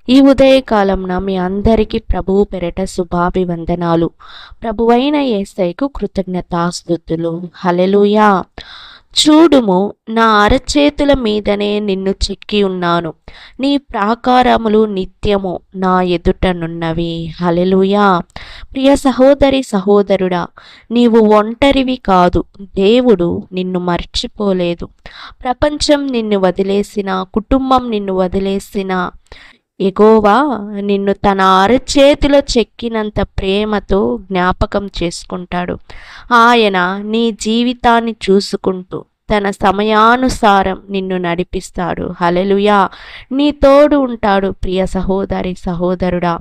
ఈ ఉదయకాలంన మీ అందరికీ ప్రభువు పెరట శుభాభివందనాలు. ప్రభువైన యేసయ్యకు కృతజ్ఞతాస్తుతులు. హల్లెలూయా. చూడుము, నా అరచేతుల మీదనే నిన్ను చెక్కి ఉన్నాను, నీ ప్రాకారములు నిత్యము నా ఎదుటనున్నవి. హల్లెలూయా. ప్రియ సహోదరి సహోదరుడా, నీవు ఒంటరివి కాదు. దేవుడు నిన్ను మర్చిపోలేదు. ప్రపంచం నిన్ను వదిలేసిన, కుటుంబం నిన్ను వదిలేసిన, యెహోవా నిన్ను తన అరచేతిలో చెక్కినంత ప్రేమతో జ్ఞాపకం చేసుకుంటాడు. ఆయన నీ జీవితాన్ని చూసుకుంటూ తన సమయానుసారం నిన్ను నడిపిస్తాడు. హల్లెలూయా. నీ తోడు ఉంటాడు. ప్రియ సహోదరి సహోదరుడా,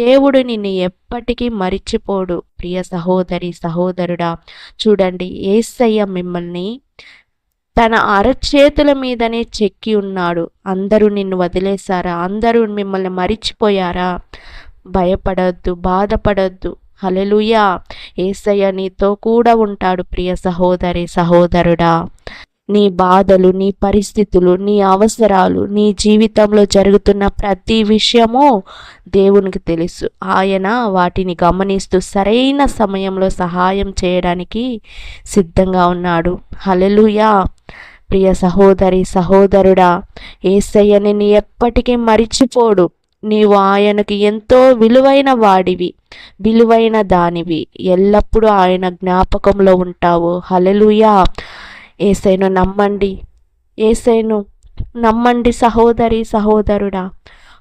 దేవుడు నిన్ను ఎప్పటికీ మరిచిపోడు. ప్రియ సహోదరి సహోదరుడా, చూడండి, యేసయ్య మిమ్మల్ని తన అరచేతుల మీదనే చెక్కి ఉన్నాడు. అందరూ నిన్ను వదిలేశారా? అందరూ మిమ్మల్ని మరిచిపోయారా? భయపడొద్దు, బాధపడొద్దు. హల్లెలూయా. యేసయ్య నీతో కూడా ఉంటాడు. ప్రియ సహోదరి సహోదరుడా, నీ బాధలు, నీ పరిస్థితులు, నీ అవసరాలు, నీ జీవితంలో జరుగుతున్న ప్రతి విషయము దేవునికి తెలుసు. ఆయన వాటిని గమనిస్తూ సరైన సమయంలో సహాయం చేయడానికి సిద్ధంగా ఉన్నాడు. హల్లెలూయా. ప్రియ సహోదరి సహోదరుడా, యేసయ్య నిన్ను ఎప్పటికీ మరిచిపోడు. నీవు ఆయనకు ఎంతో విలువైన వాడివి, విలువైన దానివి. ఎల్లప్పుడూ ఆయన జ్ఞాపకంలో ఉంటావు. హల్లెలూయా. యేసయ్యను నమ్మండి, యేసయ్యను నమ్మండి సహోదరి సహోదరుడా.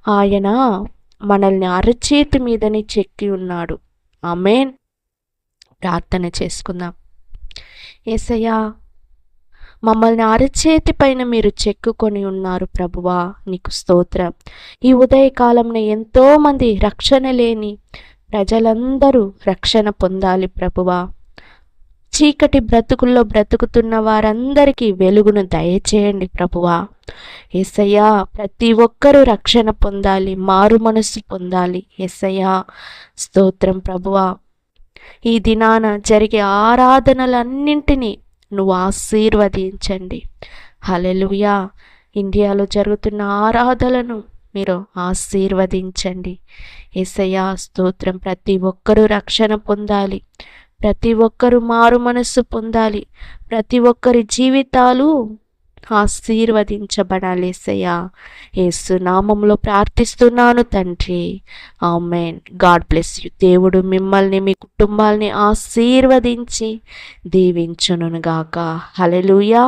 ఆయన మనల్ని అరచేతి మీదనే చెక్కి ఉన్నాడు. ఆమేన్. ప్రార్థన చేసుకుందాం. యేసయ్యా, మమ్మల్ని అరచేతి పైన మీరు చెక్కుకొని ఉన్నారు ప్రభువా, నీకు స్తోత్రం. ఈ ఉదయకాలంలో ఎంతోమంది రక్షణ లేని ప్రజలందరూ రక్షణ పొందాలి ప్రభువా. చీకటి బ్రతుకుల్లో బ్రతుకుతున్న వారందరికీ వెలుగును దయచేయండి ప్రభువా. యేసయ్యా, ప్రతి ఒక్కరూ రక్షణ పొందాలి, మారు మనస్సు పొందాలి. యేసయ్యా, స్తోత్రం ప్రభువా. ఈ దినాన జరిగే ఆరాధనలన్నింటినీ నువ్వు ఆశీర్వదించండి. హల్లెలూయా. ఇండియాలో జరుగుతున్న ఆరాధనలను మీరు ఆశీర్వదించండి. యేసయ్యా, స్తోత్రం. ప్రతి ఒక్కరూ రక్షణ పొందాలి, ప్రతి ఒక్కరూ మారు మనస్సు పొందాలి, ప్రతి ఒక్కరి జీవితాలు ఆశీర్వదించబడాలి. యేసయ్యా, యేసు నామములో ప్రార్థిస్తున్నాను తండ్రి. ఆమేన్. God bless you. దేవుడు మిమ్మల్ని, మీ కుటుంబాల్ని ఆశీర్వదించి దీవించునుగాక. హల్లెలూయా.